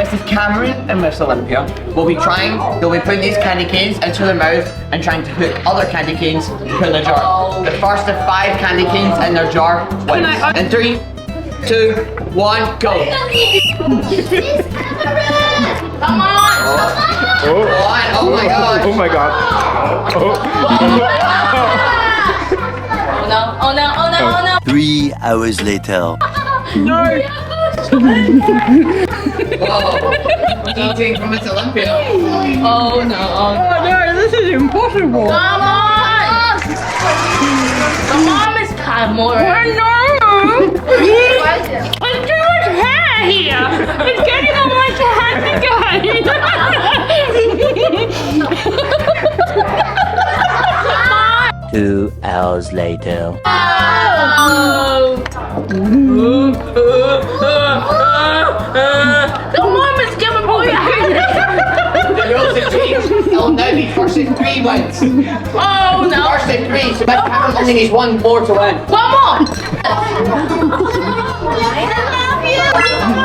This is Cameron and Miss Olympia. They'll be putting these candy canes into their mouth and trying to hook other candy canes to put in the jar. The first of 5 candy canes in their jar wins. In 3, 2, 1, go. Come on! Oh my god. Oh my god. Oh no, oh no, oh no, oh no! 3 hours later. No. Whoa. Eating from Miss Olympia. Oh no, oh no. Oh no, this is impossible. Come on! Come on, Miss Cadmore. No. There's too much hair here. It's getting on my hand again. 2 hours later. Come on, Miss Cadmore. The rules have changed. It'll now be first of 3 wins. Oh no! First of 3, so Miss Cameron only needs 1 more to win. Come on! I love you.